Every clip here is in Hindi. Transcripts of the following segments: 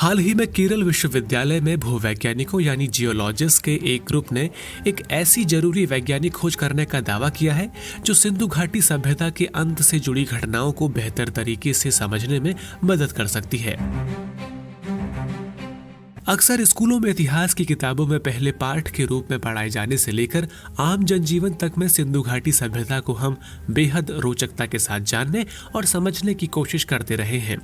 हाल ही में केरल विश्वविद्यालय में भूवैज्ञानिकों यानी जियोलॉजिस्ट के एक ग्रुप ने एक ऐसी जरूरी वैज्ञानिक खोज करने का दावा किया है जो सिंधु घाटी सभ्यता के अंत से जुड़ी घटनाओं को बेहतर तरीके से समझने में मदद कर सकती है। अक्सर स्कूलों में इतिहास की किताबों में पहले पाठ के रूप में पढ़ाए जाने से लेकर आम जनजीवन तक में सिंधु घाटी सभ्यता को हम बेहद रोचकता के साथ जानने और समझने की कोशिश करते रहे हैं।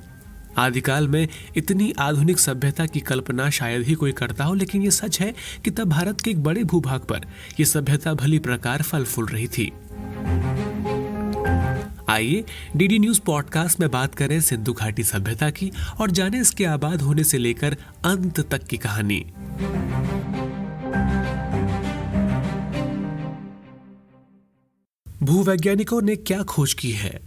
आदिकाल में इतनी आधुनिक सभ्यता की कल्पना शायद ही कोई करता हो, लेकिन ये सच है कि तब भारत के एक बड़े भूभाग पर यह सभ्यता भली प्रकार फल फूल रही थी। आइए डीडी न्यूज पॉडकास्ट में बात करें सिंधु घाटी सभ्यता की और जानें इसके आबाद होने से लेकर अंत तक की कहानी। भूवैज्ञानिकों ने क्या खोज की है?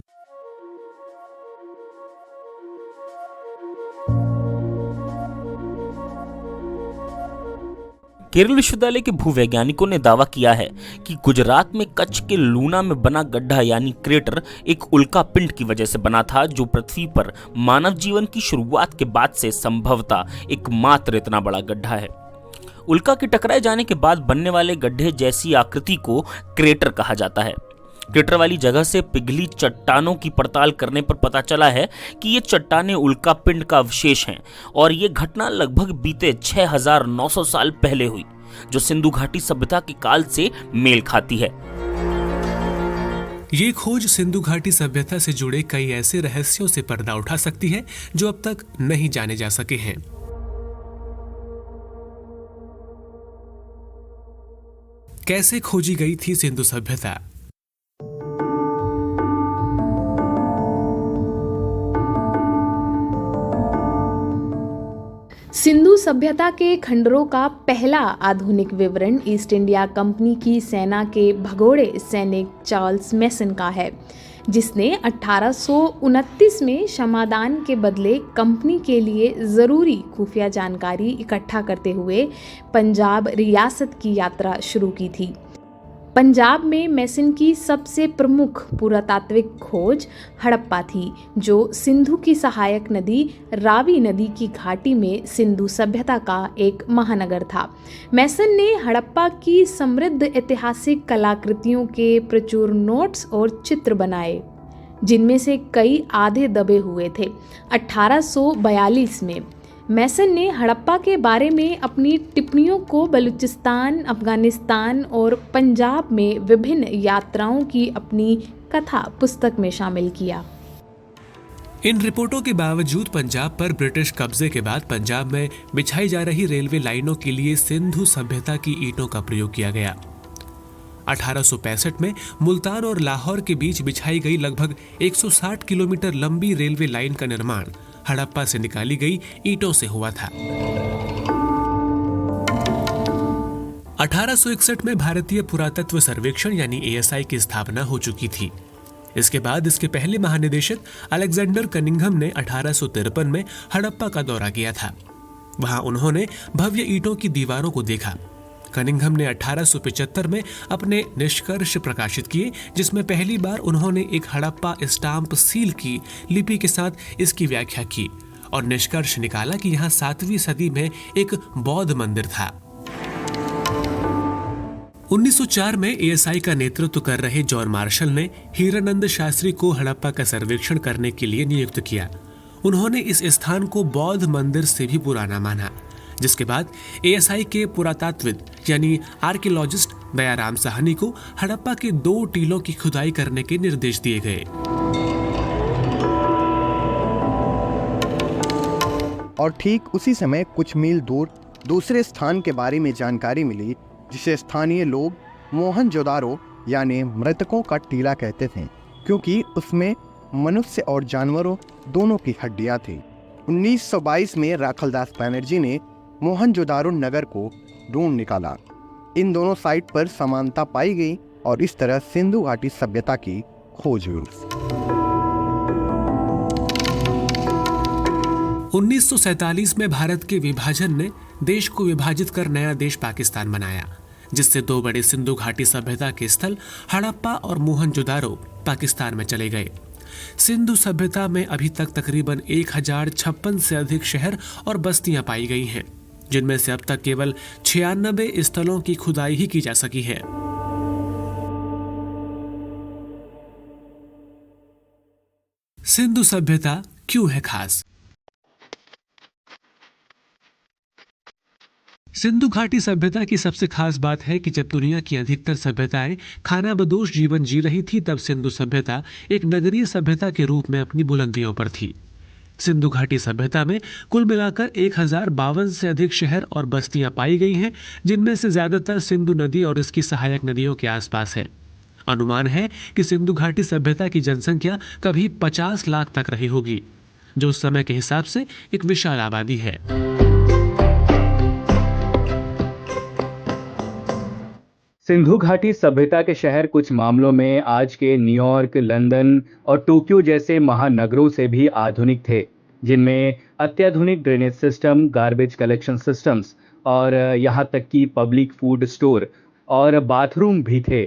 केरल विश्वविद्यालय के भूवैज्ञानिकों ने दावा किया है कि गुजरात में कच्छ के लूना में बना गड्ढा यानी क्रेटर एक उल्का पिंड की वजह से बना था, जो पृथ्वी पर मानव जीवन की शुरुआत के बाद से संभवतः एकमात्र इतना बड़ा गड्ढा है। उल्का के टकराए जाने के बाद बनने वाले गड्ढे जैसी आकृति को क्रेटर कहा जाता है। क्रेटर वाली जगह से पिघली चट्टानों की पड़ताल करने पर पता चला है कि ये चट्टानें उल्का पिंड का अवशेष हैं और ये घटना लगभग बीते 6900 साल पहले हुई, जो सिंधु घाटी सभ्यता के काल से मेल खाती है। ये खोज सिंधु घाटी सभ्यता से जुड़े कई ऐसे रहस्यों से पर्दा उठा सकती है जो अब तक नहीं जाने जा सके हैं। कैसे खोजी गई थी सिंधु सभ्यता? सिंधु सभ्यता के खंडरों का पहला आधुनिक विवरण ईस्ट इंडिया कंपनी की सेना के भगोड़े सैनिक चार्ल्स मैसन का है, जिसने 1829 में क्षमादान के बदले कंपनी के लिए ज़रूरी खुफिया जानकारी इकट्ठा करते हुए पंजाब रियासत की यात्रा शुरू की थी। पंजाब में मैसन की सबसे प्रमुख पुरातात्विक खोज हड़प्पा थी, जो सिंधु की सहायक नदी रावी नदी की घाटी में सिंधु सभ्यता का एक महानगर था। मैसन ने हड़प्पा की समृद्ध ऐतिहासिक कलाकृतियों के प्रचुर नोट्स और चित्र बनाए, जिनमें से कई आधे दबे हुए थे। 1842 में मैसन ने हड़प्पा के बारे में अपनी टिप्पणियों को बलूचिस्तान, अफगानिस्तान और पंजाब में विभिन्न यात्राओं की अपनी कथा पुस्तक में शामिल किया। इन रिपोर्टों के बावजूद पंजाब पर ब्रिटिश कब्जे के बाद पंजाब में बिछाई जा रही रेलवे लाइनों के लिए सिंधु सभ्यता की ईंटों का प्रयोग किया गया। 1865 में मुल्तान और लाहौर के बीच बिछाई गई लगभग 160 किलोमीटर लंबी रेलवे लाइन का निर्माण हड़प्पा से निकाली गई ईंटों से हुआ था। 1861 में भारतीय पुरातत्व सर्वेक्षण यानी ASI की स्थापना हो चुकी थी। इसके बाद इसके पहले महानिदेशक अलेक्जेंडर कनिंघम ने 1853 में हड़प्पा का दौरा किया था। वहां उन्होंने भव्य ईंटों की दीवारों को देखा। कनिंघम ने 1875 में अपने निष्कर्ष प्रकाशित किए, जिसमें पहली बार उन्होंने एक हड़प्पा स्टाम्प सील की लिपि के साथ इसकी व्याख्या की और निष्कर्ष निकाला कि यहाँ 7वीं सदी में एक बौद्ध मंदिर था। 1904 में ASI का नेतृत्व कर रहे जॉन मार्शल ने हीरानंद शास्त्री को हड़प्पा का सर्वेक्षण करने के लिए नियुक्त किया। उन्होंने इस स्थान को बौद्ध मंदिर से भी पुराना माना, जिसके बाद ASI के पुरातत्वविद यानी आर्कियोलॉजिस्ट दयाराम साहनी को हड़प्पा के 2 टीलों की खुदाई करने के निर्देश दिए गए। और ठीक उसी समय कुछ मील दूर दूसरे स्थान के बारे में जानकारी मिली, जिसे स्थानीय लोग मोहनजोदारो यानी मृतकों का टीला कहते थे, क्योंकि उसमें मनुष्य और जानवरों दोनों की हड्डियां थी। 1922 में राखलदास बैनर्जी ने मोहनजोदारो नगर को ढूंढ निकाला। इन दोनों साइट पर समानता पाई गई और इस तरह सिंधु घाटी सभ्यता की खोज हुई। 1947 में भारत के विभाजन ने देश को विभाजित कर नया देश पाकिस्तान बनाया, जिससे 2 बड़े सिंधु घाटी सभ्यता के स्थल हड़प्पा और मोहनजोदारो पाकिस्तान में चले गए। सिंधु सभ्यता में अभी तक तकरीबन 1056 से अधिक शहर और बस्तियां पाई गई हैं, जिनमें से अब तक केवल 96 स्थलों की खुदाई ही की जा सकी है। सिंधु सभ्यता क्यों है खास? सिंधु घाटी सभ्यता की सबसे खास बात है कि जब दुनिया की अधिकतर सभ्यताएं खानाबदोश जीवन जी रही थी, तब सिंधु सभ्यता एक नगरीय सभ्यता के रूप में अपनी बुलंदियों पर थी। सिंधु घाटी सभ्यता में कुल मिलाकर 1052 से अधिक शहर और बस्तियां पाई गई हैं, जिनमें से ज्यादातर सिंधु नदी और इसकी सहायक नदियों के आसपास है। अनुमान है कि सिंधु घाटी सभ्यता की जनसंख्या कभी 50 लाख तक रही होगी, जो उस समय के हिसाब से एक विशाल आबादी है। सिंधु घाटी सभ्यता के शहर कुछ मामलों में आज के न्यूयॉर्क, लंदन और टोक्यो जैसे महानगरों से भी आधुनिक थे, जिनमें अत्याधुनिक drainage system, garbage collection systems और यहाँ तक कि पब्लिक फूड स्टोर और बाथरूम भी थे।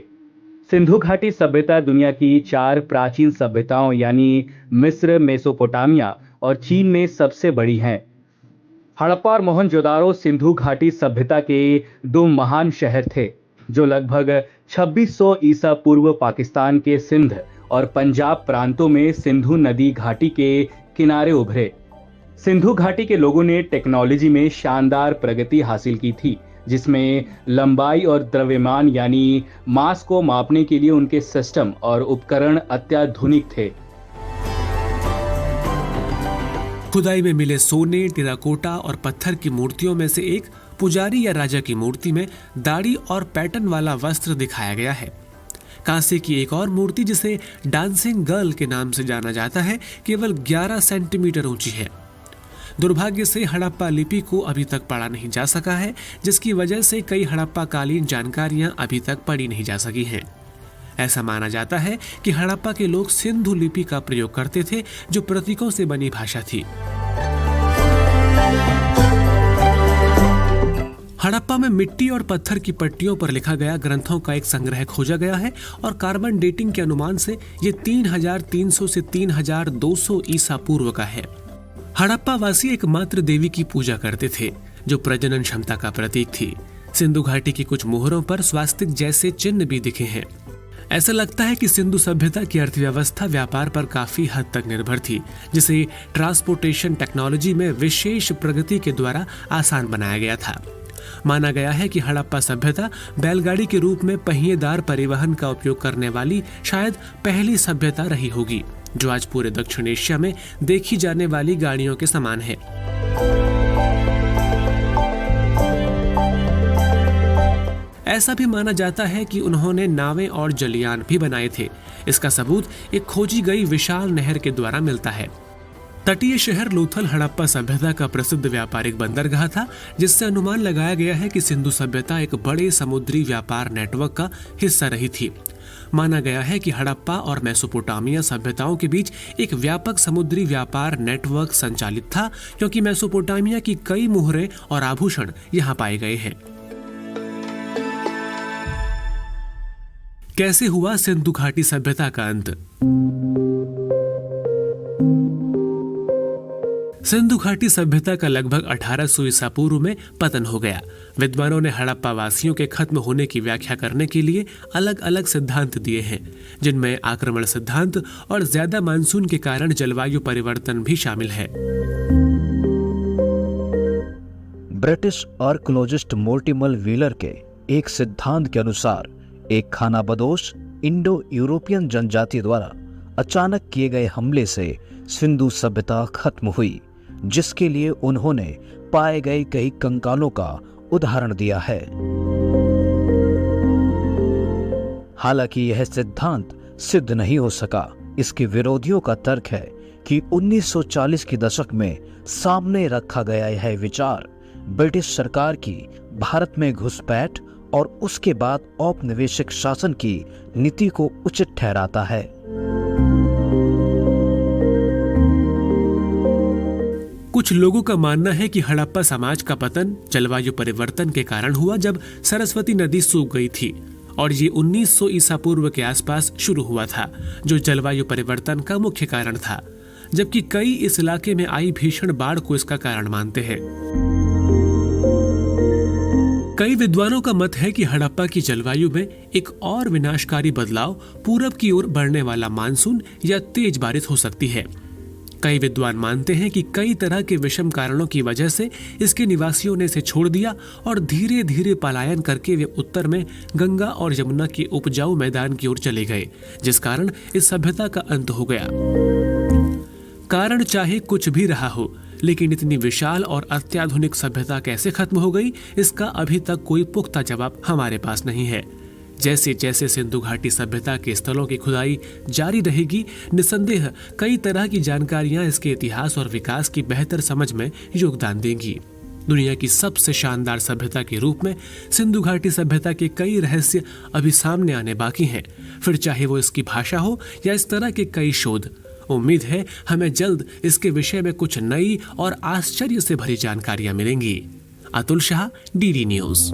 सिंधु घाटी सभ्यता दुनिया की 4 प्राचीन सभ्यताओं यानी मिस्र, मेसोपोटामिया और चीन में सबसे बड़ी हैं। हड़प्पा और मोहनजोदारो सिंधु घाटी सभ्यता के 2 महान शहर थे, जो लगभग 2600 ईसा पूर्व पाकिस्तान के सिंध और पंजाब प्रांतों में सिंधु नदी घाटी के किनारे उभरे। सिंधु घाटी के लोगों ने टेक्नोलॉजी में शानदार प्रगति हासिल की थी, जिसमें लंबाई और द्रव्यमान यानी मास को मापने के लिए उनके सिस्टम और उपकरण अत्याधुनिक थे। खुदाई में मिले सोने, टेराकोटा और पत्थर की मूर्तियों में से एक पुजारी या राजा की मूर्ति में दाढ़ी और पैटर्न वाला वस्त्र दिखाया गया है। कांसे की एक और मूर्ति, जिसे डांसिंग गर्ल के नाम से जाना जाता है, केवल 11 सेंटीमीटर ऊंची है। दुर्भाग्य से हड़प्पा लिपि को अभी तक पढ़ा नहीं जा सका है, जिसकी वजह से कई हड़प्पा कालीन जानकारियां अभी तक पढ़ी नहीं जा सकी हैं। ऐसा माना जाता है कि हड़प्पा के लोग सिंधु लिपि का प्रयोग करते थे, जो प्रतीकों से बनी भाषा थी। हड़प्पा में मिट्टी और पत्थर की पट्टियों पर लिखा गया ग्रंथों का एक संग्रह खोजा गया है और कार्बन डेटिंग के अनुमान से ये 3300 से 3200 ईसा पूर्व का है। हड़प्पा वासी एकमात्र देवी की पूजा करते थे, जो प्रजनन क्षमता का प्रतीक थी। सिंधु घाटी की कुछ मोहरों पर स्वास्तिक जैसे चिन्ह भी दिखे हैं। ऐसा लगता है कि सिंधु सभ्यता की अर्थव्यवस्था व्यापार पर काफी हद तक निर्भर थी, जिसे ट्रांसपोर्टेशन टेक्नोलॉजी में विशेष प्रगति के द्वारा आसान बनाया गया था। माना गया है कि हड़प्पा सभ्यता बैलगाड़ी के रूप में पहिएदार परिवहन का उपयोग करने वाली शायद पहली सभ्यता रही होगी, जो आज पूरे दक्षिण एशिया में देखी जाने वाली गाड़ियों के समान है। ऐसा भी माना जाता है कि उन्होंने नावें और जलयान भी बनाए थे। इसका सबूत एक खोजी गई विशाल नहर के द्वारा मिलता है। तटीय शहर लोथल हड़प्पा सभ्यता का प्रसिद्ध व्यापारिक बंदरगाह था, जिससे अनुमान लगाया गया है कि सिंधु सभ्यता एक बड़े समुद्री व्यापार नेटवर्क का हिस्सा रही थी। माना गया है कि हड़प्पा और मेसोपोटामिया सभ्यताओं के बीच एक व्यापक समुद्री व्यापार नेटवर्क संचालित था, क्योंकि मेसोपोटामिया की कई मुहरें और आभूषण यहाँ पाए गए हैं। कैसे हुआ सिंधु घाटी सभ्यता का अंत? सिंधु घाटी सभ्यता का लगभग 1800 ईसा पूर्व में पतन हो गया। विद्वानों ने हड़प्पा वासियों के खत्म होने की व्याख्या करने के लिए अलग अलग सिद्धांत दिए हैं, जिनमें आक्रमण सिद्धांत और ज्यादा मानसून के कारण जलवायु परिवर्तन भी शामिल है। ब्रिटिश आर्कियोलॉजिस्ट मोर्टिमर व्हीलर के एक सिद्धांत के अनुसार एक खानाबदोश इंडो यूरोपियन जनजाति द्वारा अचानक किए गए हमले से सिंधु सभ्यता खत्म हुई, जिसके लिए उन्होंने पाए गए कई कंकालों का उदाहरण दिया है। हालांकि यह सिद्धांत सिद्ध नहीं हो सका। इसके विरोधियों का तर्क है कि 1940 के दशक में सामने रखा गया यह विचार ब्रिटिश सरकार की भारत में घुसपैठ और उसके बाद औपनिवेशिक शासन की नीति को उचित ठहराता है। कुछ लोगों का मानना है कि हड़प्पा समाज का पतन जलवायु परिवर्तन के कारण हुआ, जब सरस्वती नदी सूख गई थी और ये 1900 ईसा पूर्व के आसपास शुरू हुआ था, जो जलवायु परिवर्तन का मुख्य कारण था, जबकि कई इस इलाके में आई भीषण बाढ़ को इसका कारण मानते हैं। कई विद्वानों का मत है कि हड़प्पा की जलवायु में एक और विनाशकारी बदलाव पूरब की ओर बढ़ने वाला मानसून या तेज बारिश हो सकती है। कई विद्वान मानते हैं कि कई तरह के विषम कारणों की वजह से इसके निवासियों ने इसे छोड़ दिया और धीरे धीरे पलायन करके वे उत्तर में गंगा और यमुना के उपजाऊ मैदान की ओर चले गए, जिस कारण इस सभ्यता का अंत हो गया। कारण चाहे कुछ भी रहा हो, लेकिन इतनी विशाल और अत्याधुनिक सभ्यता कैसे खत्म हो गई, इसका अभी तक कोई पुख्ता जवाब हमारे पास नहीं है। जैसे जैसे सिंधु घाटी सभ्यता के स्थलों की खुदाई जारी रहेगी, निसंदेह कई तरह की जानकारियां इसके इतिहास और विकास की बेहतर समझ में योगदान देंगी। दुनिया की सबसे शानदार सभ्यता के रूप में सिंधु घाटी सभ्यता के कई रहस्य अभी सामने आने बाकी हैं, फिर चाहे वो इसकी भाषा हो या इस तरह के कई शोध। उम्मीद है हमें जल्द इसके विषय में कुछ नई और आश्चर्य से भरी जानकारियां मिलेंगी। Atul Shah, DD news.